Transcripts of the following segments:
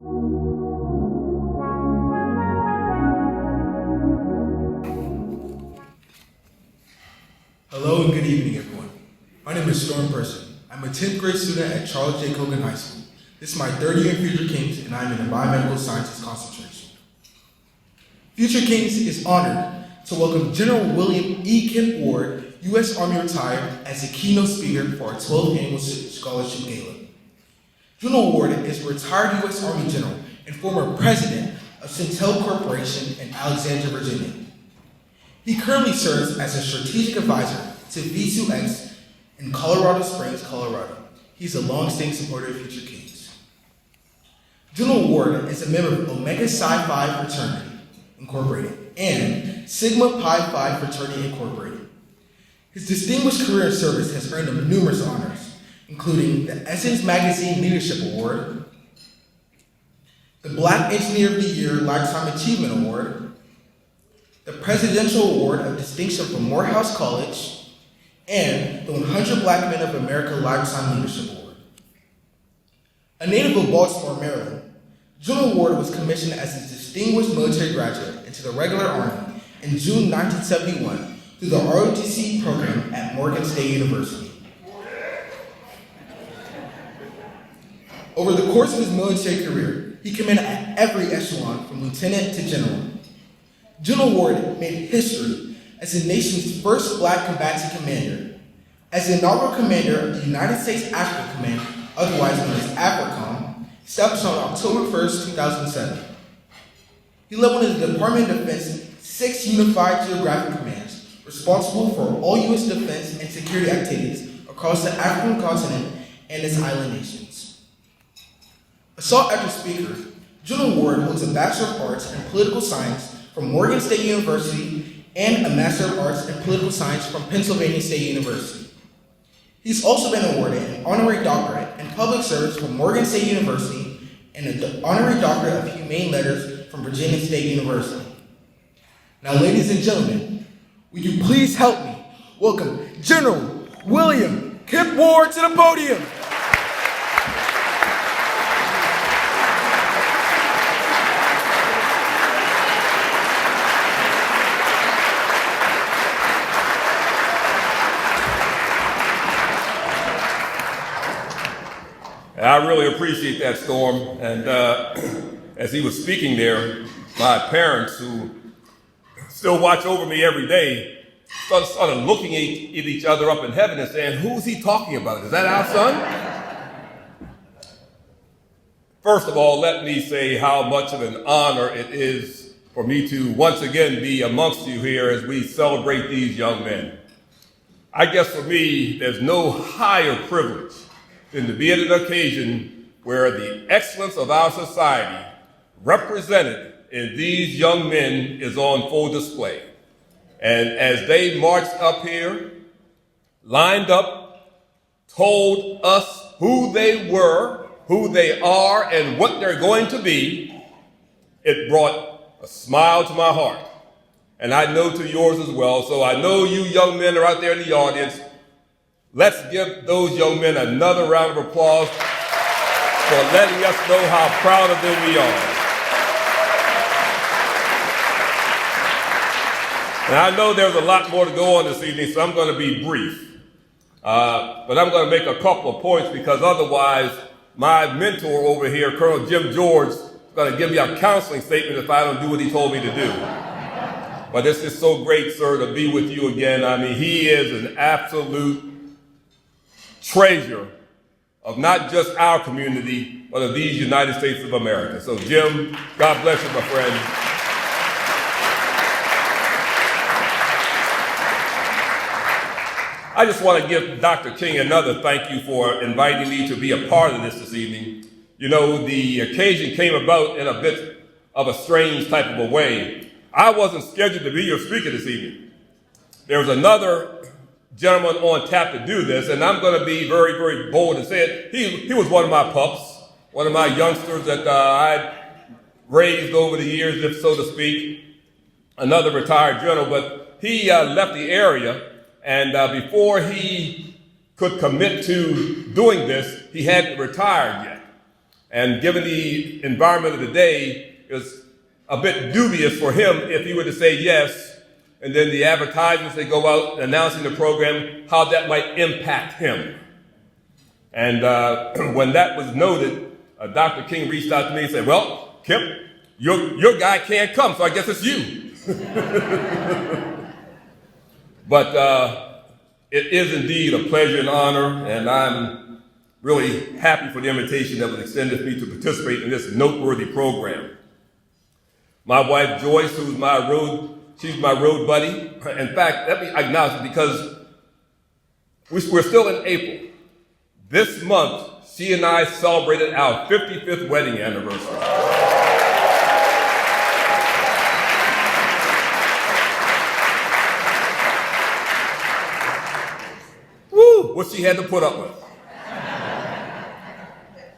Hello and good evening, everyone. My name is Storm Person. I'm a 10th grade student at Charles J. Cogan High School. This is my third year in Future Kings, and I'm in the Biomedical Sciences concentration. Future Kings is honored to welcome General William E. Kent Ward, U.S. Army retired, as a keynote speaker for our 12th annual scholarship gala. General Ward is a retired U.S. Army general and former president of Centel Corporation in Alexandria, Virginia. He currently serves as a strategic advisor to V2X in Colorado Springs, Colorado. He's a long-standing supporter of Future Kings. General Ward is a member of Omega Psi Phi Fraternity, Incorporated, and Sigma Pi Phi Fraternity, Incorporated. His distinguished career in service has earned him numerous honors, including the Essence Magazine Leadership Award, the Black Engineer of the Year Lifetime Achievement Award, the Presidential Award of Distinction from Morehouse College, and the 100 Black Men of America Lifetime Leadership Award. A native of Baltimore, Maryland, General Ward was commissioned as a distinguished military graduate into the regular Army in June 1971 through the ROTC program at Morgan State University. Over the course of his military career, he commanded at every echelon from lieutenant to general. General Ward made history as the nation's first Black combatant commander. As the inaugural commander of the United States Africa Command, otherwise known as AFRICOM, established on October 1st, 2007. He led one of the Department of Defense's 6 unified geographic commands, responsible for all U.S. defense and security activities across the African continent and its island nations. A sought-after speaker, General Ward holds a Bachelor of Arts in Political Science from Morgan State University and a Master of Arts in Political Science from Pennsylvania State University. He's also been awarded an honorary doctorate in public service from Morgan State University and an honorary doctorate of humane letters from Virginia State University. Now, ladies and gentlemen, would you please help me welcome General William Kent Ward to the podium? I really appreciate that, Storm. And as he was speaking there, my parents, who still watch over me every day, started looking at each other up in heaven and saying, "Who's he talking about? Is that our son?" First of all, let me say how much of an honor it is for me to once again be amongst you here as we celebrate these young men. I guess for me, there's no higher privilege than to be at an occasion where the excellence of our society represented in these young men is on full display. And as they marched up here, lined up, told us who they were, who they are, and what they're going to be, it brought a smile to my heart. And I know to yours as well. So I know you young men are out there in the audience. Let's give those young men another round of applause for letting us know how proud of them we are. And I know there's a lot more to go on this evening, so I'm going to be brief. But I'm going to make a couple of points because otherwise my mentor over here, Colonel Jim George, is going to give me a counseling statement if I don't do what he told me to do. But it's just so great, sir, to be with you again. I mean, he is an absolute treasure of not just our community, but of these United States of America. So Jim, God bless you, my friend. I just want to give Dr. King another thank you for inviting me to be a part of this evening. You know, the occasion came about in a bit of a strange type of a way. I wasn't scheduled to be your speaker this evening. There was another gentleman on tap to do this, and I'm going to be very, very bold and say it. He was one of my pups, one of my youngsters that I'd raised over the years, if so to speak, another retired general, but he left the area, and before he could commit to doing this, he hadn't retired yet. And given the environment of the day, it was a bit dubious for him if he were to say yes, and then the advertisements that go out announcing the program, how that might impact him. And when that was noted, Dr. King reached out to me and said, well, Kip, your guy can't come, so I guess it's you. But it is indeed a pleasure and honor, and I'm really happy for the invitation that was extended to me to participate in this noteworthy program. My wife, Joyce, she's my road buddy. In fact, let me acknowledge it because we're still in April. This month, she and I celebrated our 55th wedding anniversary. Woo, what she had to put up with.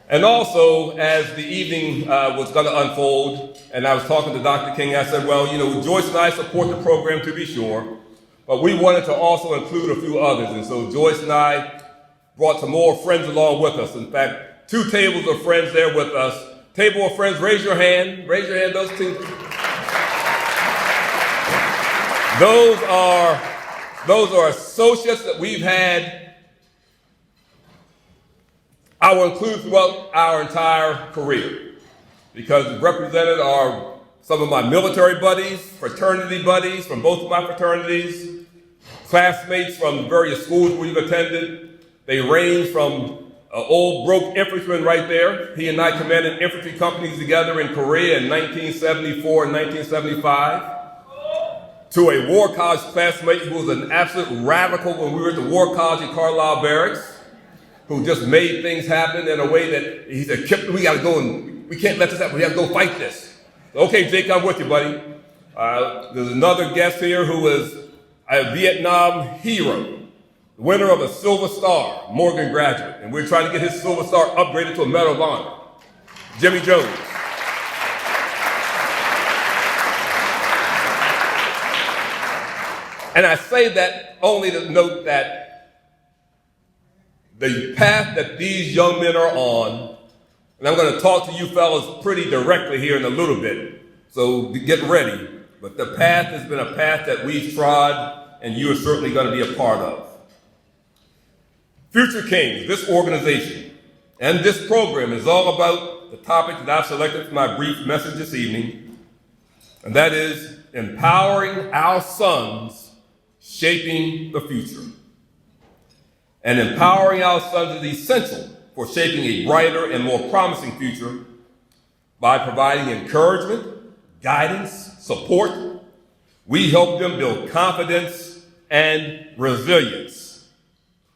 And also, as the evening was going to unfold, and I was talking to Dr. King, I said, well, Joyce and I support the program to be sure, but we wanted to also include a few others. And so Joyce and I brought some more friends along with us. In fact, 2 tables of friends there with us. Table of friends, raise your hand. Raise your hand, those 2. Those are associates that we've had. I will include throughout our entire career because represented are some of my military buddies, fraternity buddies from both of my fraternities, classmates from various schools we've attended. They range from an old broke infantryman right there. He and I commanded infantry companies together in Korea in 1974 and 1975. To a War College classmate who was an absolute radical when we were at the War College at Carlisle Barracks, who just made things happen in a way that he said, Kip, we got to go and we can't let this happen. We have to go fight this. Okay, Jake, I'm with you, buddy. There's another guest here who is a Vietnam hero, winner of a Silver Star, Morgan graduate, and we're trying to get his Silver Star upgraded to a Medal of Honor. Jimmy Jones. And I say that only to note that the path that these young men are on, and I'm going to talk to you fellas pretty directly here in a little bit, so get ready. But the path has been a path that we've trod, and you are certainly going to be a part of. Future Kings, this organization, and this program is all about the topic that I've selected for my brief message this evening, and that is empowering our sons, shaping the future. And empowering our sons is essential for shaping a brighter and more promising future by providing encouragement, guidance, support. We help them build confidence and resilience.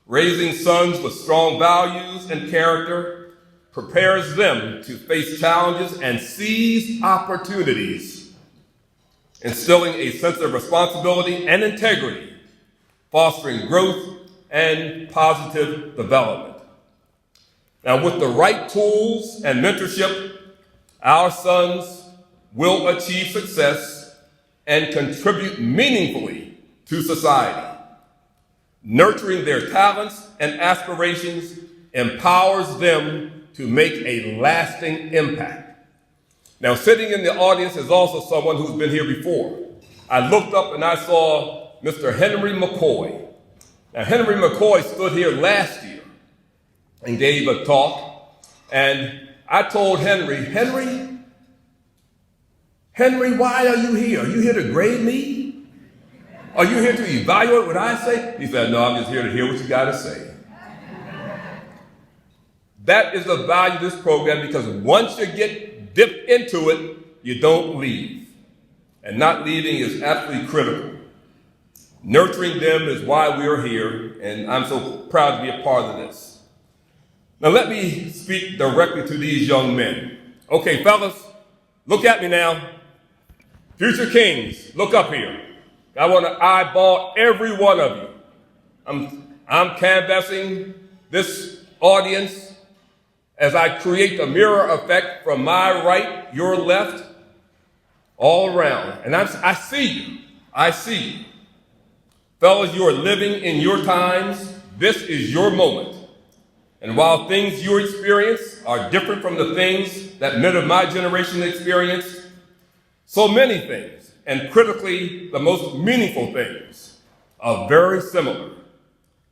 Raising sons with strong values and character prepares them to face challenges and seize opportunities, instilling a sense of responsibility and integrity, fostering growth and positive development. Now, with the right tools and mentorship, our sons will achieve success and contribute meaningfully to society. Nurturing their talents and aspirations empowers them to make a lasting impact. Now, sitting in the audience is also someone who's been here before. I looked up and I saw Mr. Henry McCoy. Now, Henry McCoy stood here last year and gave a talk, and I told Henry, why are you here? Are you here to grade me? Are you here to evaluate what I say? He said, no, I'm just here to hear what you got to say. That is the value of this program, because once you get dipped into it, you don't leave. And not leaving is absolutely critical. Nurturing them is why we are here, and I'm so proud to be a part of this. Now let me speak directly to these young men. Okay, fellas, look at me now. Future Kings, look up here. I want to eyeball every one of you. I'm canvassing this audience as I create the mirror effect from my right, your left, all around. And I see you. I see you. Fellas, you are living in your times. This is your moment. And while things you experience are different from the things that men of my generation experienced, so many things, and critically the most meaningful things, are very similar,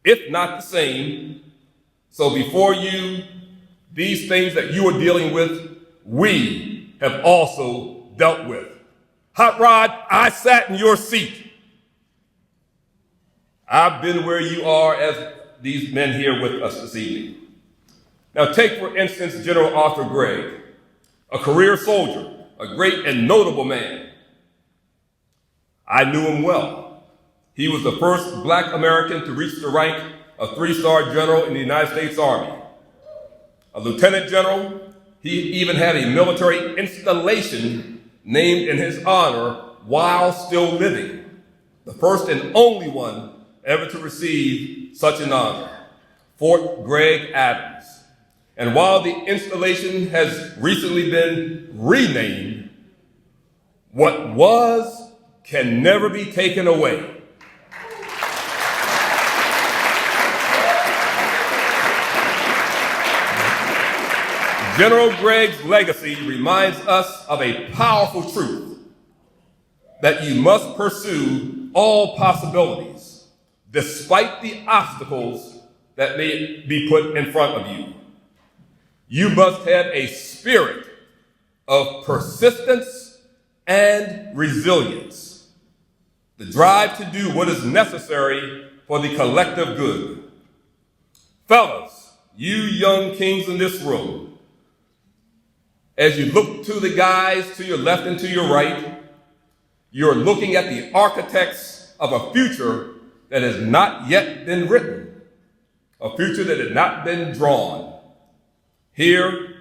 if not the same. So before you, these things that you are dealing with, we have also dealt with. Hot Rod, I sat in your seat. I've been where you are as these men here with us this evening. Now take, for instance, General Arthur Gregg, a career soldier, a great and notable man. I knew him well. He was the first Black American to reach the rank of 3-star general in the United States Army. A lieutenant general, he even had a military installation named in his honor while still living, the first and only one ever to receive such an honor, Fort Gregg Adams. And while the installation has recently been renamed, what was can never be taken away. General Gregg's legacy reminds us of a powerful truth, that you must pursue all possibilities, despite the obstacles that may be put in front of you. You must have a spirit of persistence and resilience, the drive to do what is necessary for the collective good. Fellas, you young kings in this room, as you look to the guys to your left and to your right, you're looking at the architects of a future that has not yet been written, a future that has not been drawn. Here,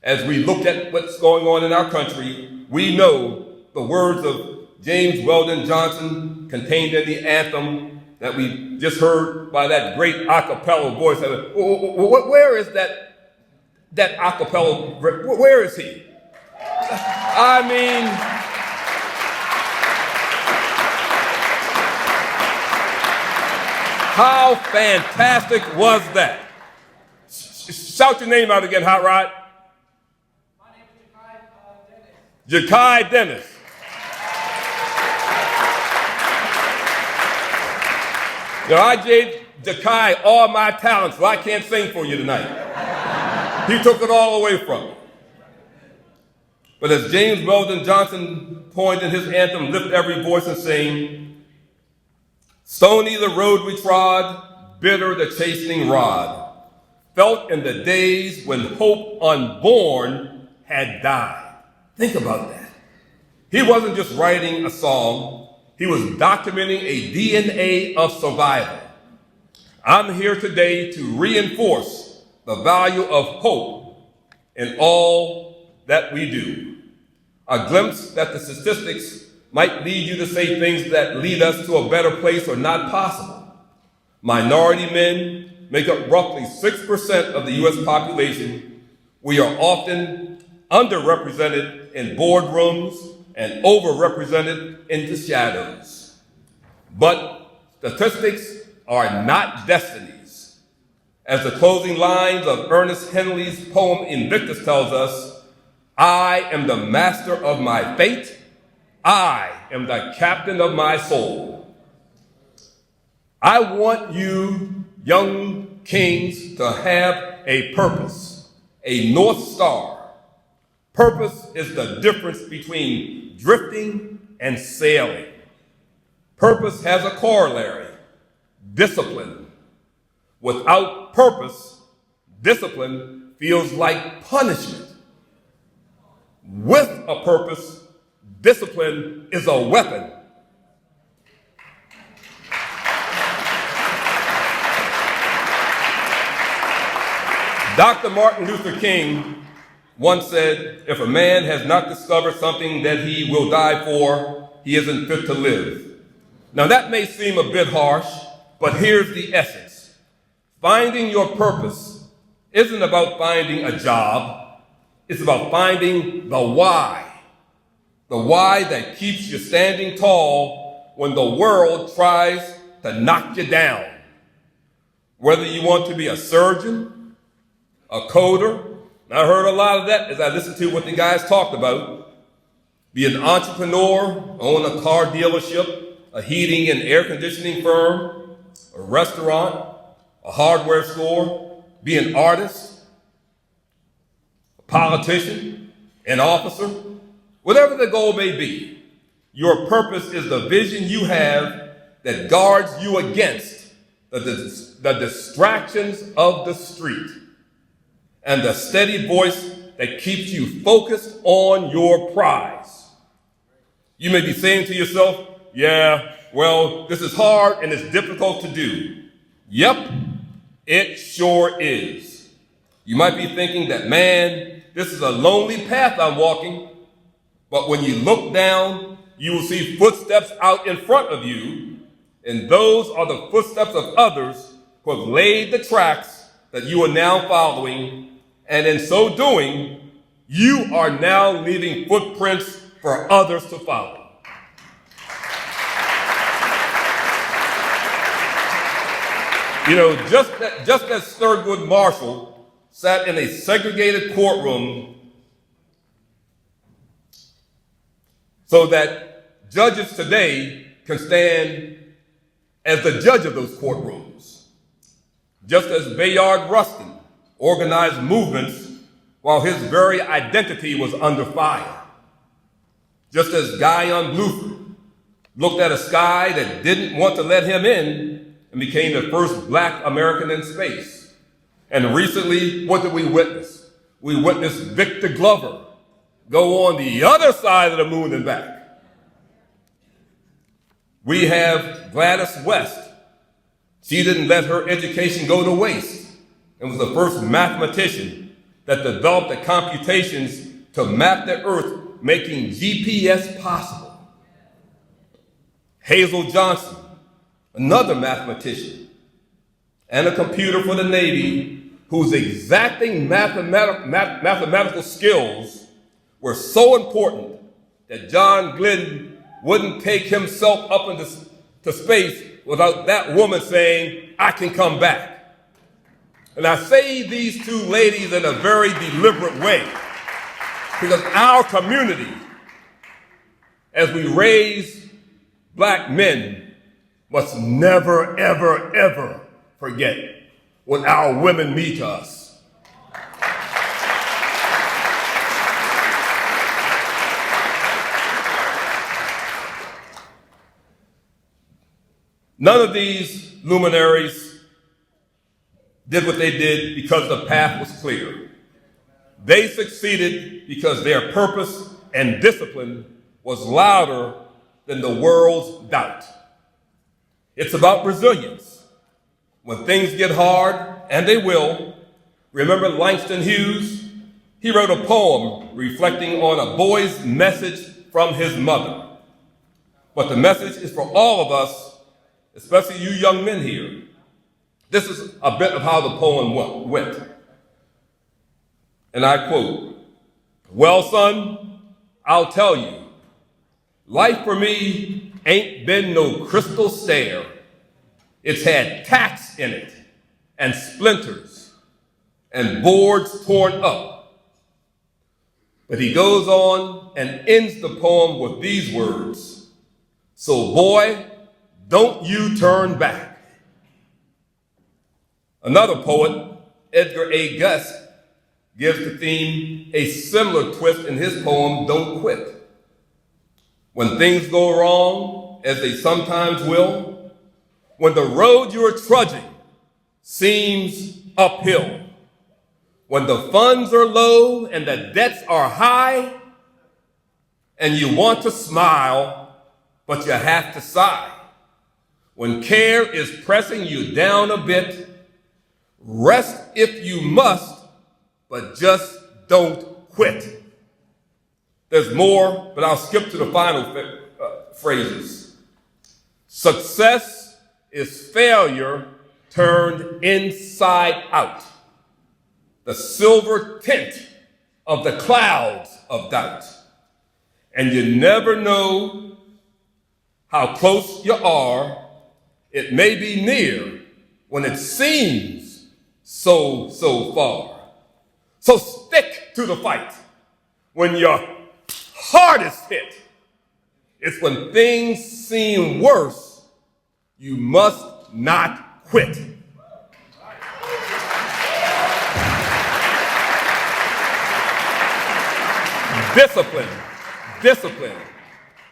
as we look at what's going on in our country, we know the words of James Weldon Johnson contained in the anthem that we just heard by that great a cappella voice. Where is that a cappella? Where is he? I mean, how fantastic was that? Shout your name out again, Hot Rod. My name is Jakai Dennis. Now, I gave Jakai all my talents, so I can't sing for you tonight. He took it all away from me. But as James Weldon Johnson pointed in his anthem, lift every voice and sing, stony the road we trod, bitter the chastening rod, felt in the days when hope unborn had died. Think about that. He wasn't just writing a song, he was documenting a DNA of survival. I'm here today to reinforce the value of hope in all that we do. A glimpse that the statistics might lead you to say things that lead us to a better place are not possible. Minority men make up roughly 6% of the U.S. population. We are often underrepresented in boardrooms and overrepresented in the shadows. But statistics are not destinies. As the closing lines of Ernest Henley's poem Invictus tells us, I am the master of my fate. I am the captain of my soul. I want you, young kings, to have a purpose, a North Star. Purpose is the difference between drifting and sailing. Purpose has a corollary, discipline. Without purpose, discipline feels like punishment. With a purpose, discipline is a weapon. Dr. Martin Luther King once said, if a man has not discovered something that he will die for, he isn't fit to live. Now that may seem a bit harsh, but here's the essence. Finding your purpose isn't about finding a job. It's about finding the why that keeps you standing tall when the world tries to knock you down. Whether you want to be a surgeon, a coder. I heard a lot of that as I listened to what the guys talked about. Be an entrepreneur, own a car dealership, a heating and air conditioning firm, a restaurant, a hardware store, be an artist, a politician, an officer, whatever the goal may be. Your purpose is the vision you have that guards you against the distractions of the street and the steady voice that keeps you focused on your prize. You may be saying to yourself, yeah, well, this is hard and it's difficult to do. Yep, it sure is. You might be thinking that, man, this is a lonely path I'm walking, but when you look down, you will see footsteps out in front of you, and those are the footsteps of others who have laid the tracks that you are now following, and in so doing, you are now leaving footprints for others to follow. You know, just as Thurgood Marshall sat in a segregated courtroom so that judges today can stand as the judge of those courtrooms. Just as Bayard Rustin organized movements while his very identity was under fire. Just as Guyon Bluford looked at a sky that didn't want to let him in and became the first Black American in space. And recently, what did we witness? We witnessed Victor Glover go on the other side of the moon and back. We have Gladys West. She didn't let her education go to waste and was the first mathematician that developed the computations to map the earth, making GPS possible. Hazel Johnson, another mathematician, and a computer for the Navy whose exacting mathematical skills were so important that John Glenn wouldn't take himself up into space without that woman saying, I can come back. And I say these two ladies in a very deliberate way because our community, as we raise Black men, must never, ever, ever forget what our women mean to us. None of these luminaries did what they did because the path was clear. They succeeded because their purpose and discipline was louder than the world's doubt. It's about resilience. When things get hard, and they will, remember Langston Hughes? He wrote a poem reflecting on a boy's message from his mother. But the message is for all of us, especially you young men here. This is a bit of how the poem went. And I quote, well, son, I'll tell you, life for me ain't been no crystal stair. It's had tacks in it and splinters and boards torn up. But he goes on and ends the poem with these words. So boy, don't you turn back. Another poet, Edgar A. Guest, gives the theme a similar twist in his poem, Don't Quit. When things go wrong, as they sometimes will, when the road you're trudging seems uphill, when the funds are low and the debts are high, and you want to smile, but you have to sigh, when care is pressing you down a bit, rest if you must, but just don't quit. There's more, but I'll skip to the final phrases. Success is failure turned inside out. The silver tint of the clouds of doubt. And you never know how close you are. It may be near when it seems so far. So stick to the fight. When your heart is hit, it's when things seem worse, you must not quit. Discipline.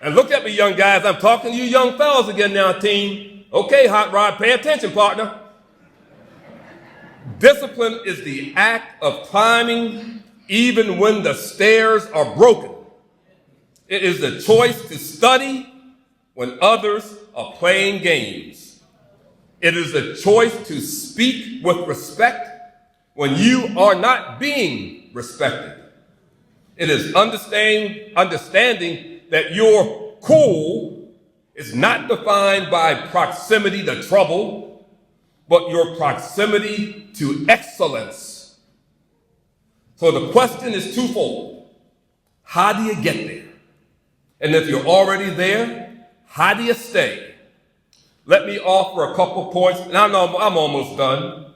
And look at me, young guys. I'm talking to you young fellas again now, team. Okay, Hot Rod, pay attention, partner. Discipline is the act of climbing even when the stairs are broken. It is the choice to study when others are playing games. It is the choice to speak with respect when you are not being respected. It is understanding that your cool is not defined by proximity to trouble, but your proximity to excellence. So the question is twofold. How do you get there? And if you're already there, how do you stay? Let me offer a couple points, and I know I'm almost done.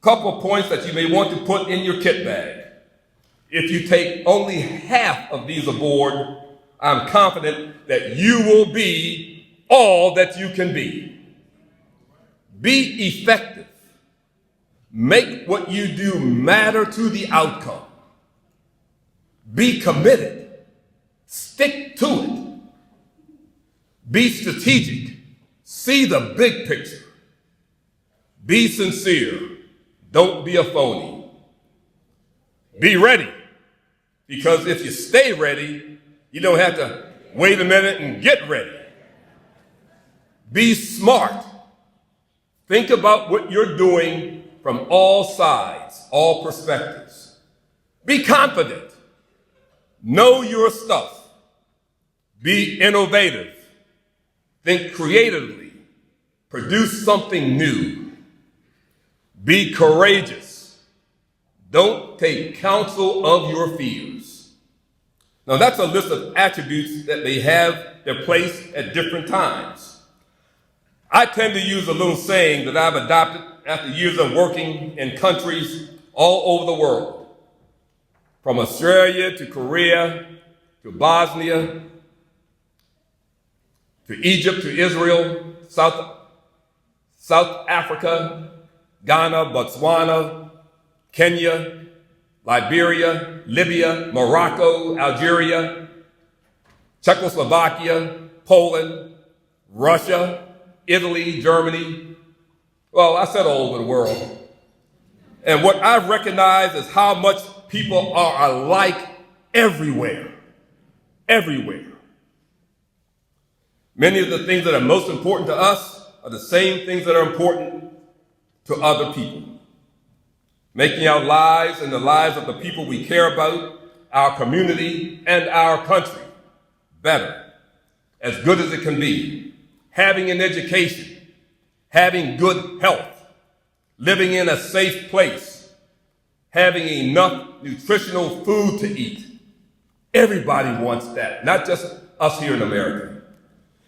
Couple points that you may want to put in your kit bag. If you take only half of these aboard, I'm confident that you will be all that you can be. Be effective. Make what you do matter to the outcome. Be committed. Stick to it. Be strategic. See the big picture. Be sincere. Don't be a phony. Be ready. Because if you stay ready, you don't have to wait a minute and get ready. Be smart. Think about what you're doing from all sides, all perspectives. Be confident. Know your stuff. Be innovative. Think creatively. Produce something new. Be courageous. Don't take counsel of your fears. Now that's a list of attributes that may have their place at different times. I tend to use a little saying that I've adopted after years of working in countries all over the world, from Australia to Korea to Bosnia to Egypt to Israel, South Africa, Ghana, Botswana, Kenya, Liberia, Libya, Morocco, Algeria, Czechoslovakia, Poland, Russia, Italy, Germany. Well, I said all over the world. And what I've recognized is how much people are alike everywhere. Everywhere. Many of the things that are most important to us are the same things that are important to other people. Making our lives and the lives of the people we care about, our community and our country better, as good as it can be. Having an education, having good health, living in a safe place, having enough nutritional food to eat. Everybody wants that, not just us here in America.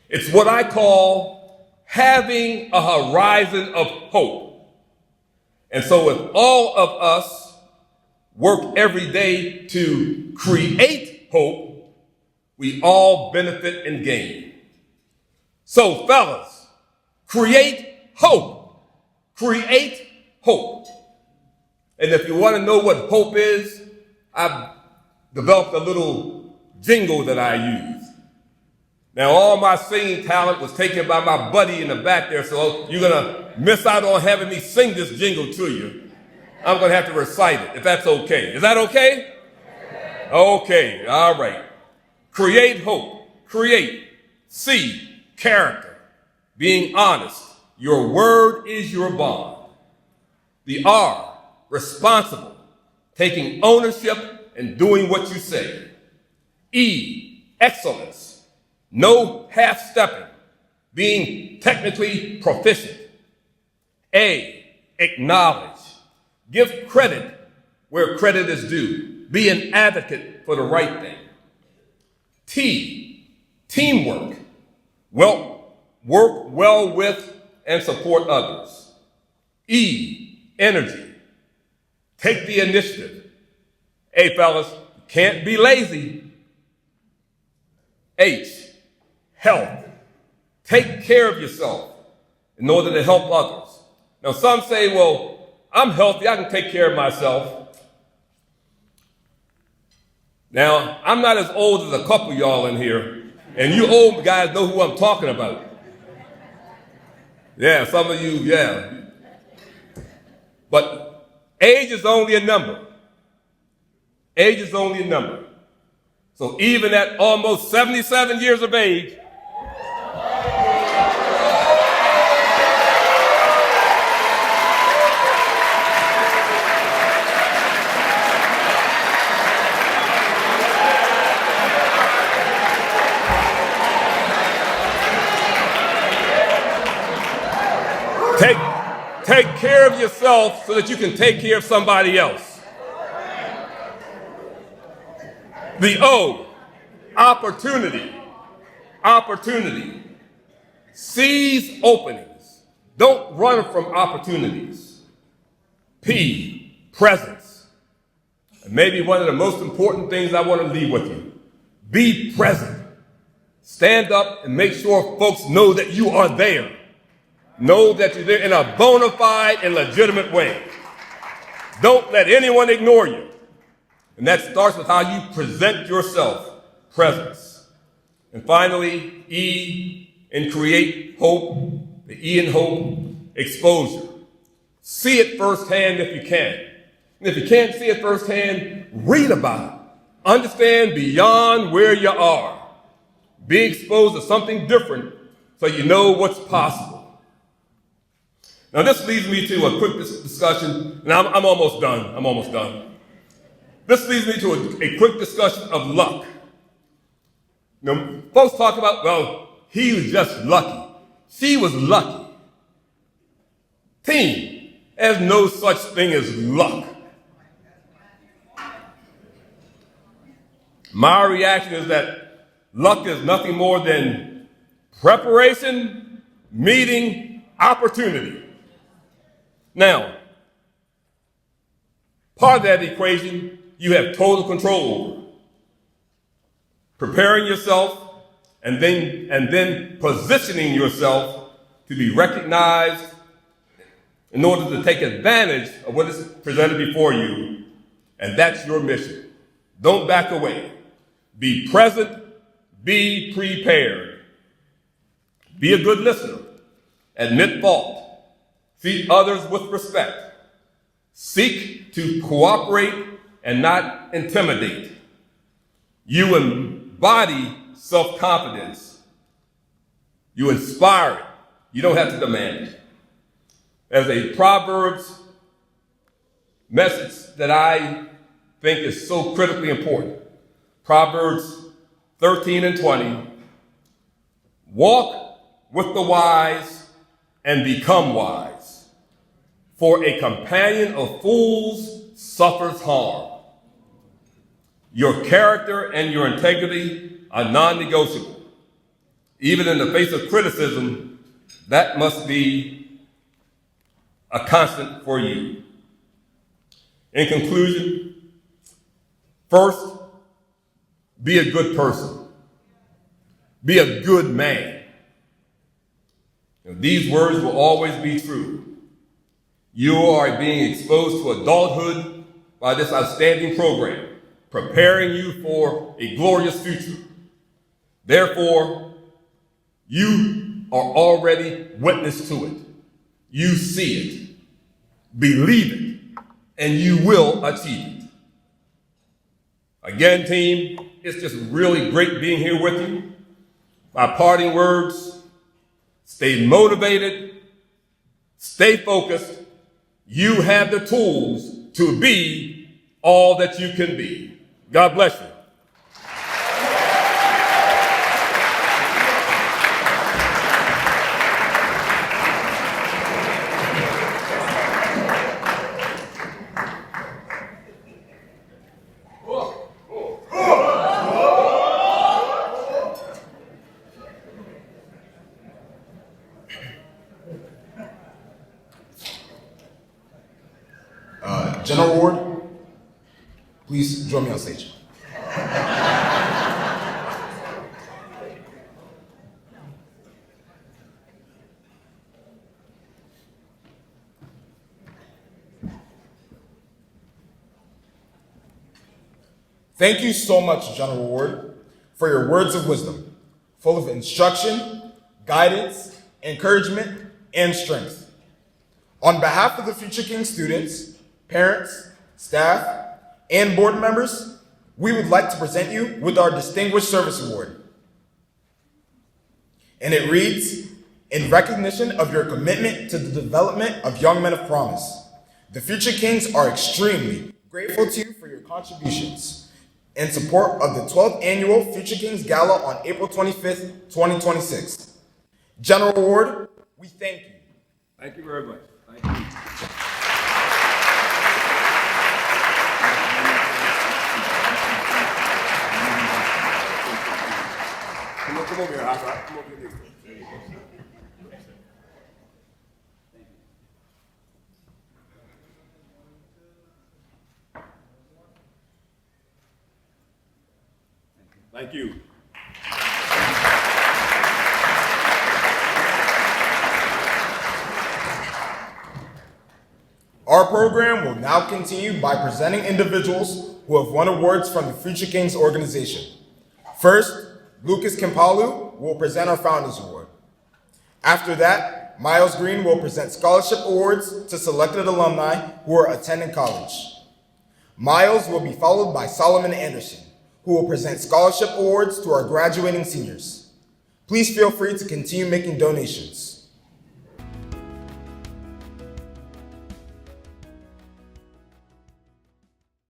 It's what I call having a horizon of hope. And so if all of us work every day to create hope, we all benefit and gain. So fellas, create hope. Create hope. And if you want to know what hope is, I've developed a little jingle that I use. Now, all my singing talent was taken by my buddy in the back there, so you're going to miss out on having me sing this jingle to you. I'm going to have to recite it, if that's okay. Is that okay? Okay, all right. Create hope. Create. C, character. Being honest. Your word is your bond. The R, responsible. Taking ownership and doing what you say. E, excellence. No half-stepping, being technically proficient. A, acknowledge. Give credit where credit is due. Be an advocate for the right thing. T, teamwork. Well, work well with and support others. E, energy. Take the initiative. Hey, fellas, can't be lazy. H, health. Take care of yourself in order to help others. Now, some say, well, I'm healthy, I can take care of myself. Now, I'm not as old as a couple of y'all in here, and you old guys know who I'm talking about. Yeah, some of you, yeah. But age is only a number. Age is only a number. So even at almost 77 years of age, take care of yourself so that you can take care of somebody else. The O, opportunity. Opportunity. Seize openings. Don't run from opportunities. P, presence. And maybe one of the most important things I want to leave with you. Be present. Stand up and make sure folks know that you are there. Know that you're there in a bona fide and legitimate way. Don't let anyone ignore you. And that starts with how you present yourself, presence. And finally, E in create hope, the E in hope, exposure. See it firsthand if you can. And if you can't see it firsthand, read about it. Understand beyond where you are. Be exposed to something different so you know what's possible. Now this leads me to a quick discussion, and I'm almost done. This leads me to a quick discussion of luck. Now, folks talk about, well, he was just lucky. She was lucky. Team, there's no such thing as luck. My reaction is that luck is nothing more than preparation, meeting, opportunity. Now, part of that equation you have total control over. Preparing yourself and then positioning yourself to be recognized in order to take advantage of what is presented before you. And that's your mission. Don't back away. Be present, be prepared. Be a good listener. Admit fault. Treat others with respect. Seek to cooperate and not intimidate. You embody self-confidence. You inspire it. You don't have to demand it. There's a Proverbs message that I think is so critically important. Proverbs 13:20. Walk with the wise and become wise, for a companion of fools suffers harm. Your character and your integrity are non-negotiable. Even in the face of criticism, that must be a constant for you. In conclusion, first, be a good person. Be a good man. These words will always be true. You are being exposed to adulthood by this outstanding program, preparing you for a glorious future. Therefore, you are already witness to it. You see it, believe it, and you will achieve it. Again, team, it's just really great being here with you. My parting words: stay motivated, stay focused. You have the tools to be all that you can be. God bless you. General Ward, please join join me on stage. Thank you so much, General Ward, for your words of wisdom, full of instruction, guidance, encouragement, and strength. On behalf of the Future King students, parents, staff, and board members, we would like to present you with our Distinguished Service Award. And it reads, in recognition of your commitment to the development of young men of promise, the Future Kings are extremely grateful to you for your contributions in support of the 12th Annual Future Kings Gala on April 25th, 2026. General Ward, we thank you. Thank you very much. Thank you. Come over here, Haka. Come over here. There you go. Thank you. Our program will now continue by presenting individuals who have won awards from the Future Kings organization. First, Lucas Kimpalu will present our Founders Award. After that, Miles Green will present scholarship awards to selected alumni who are attending college. Miles will be followed by Solomon Anderson, who will present scholarship awards to our graduating seniors. Please feel free to continue making donations.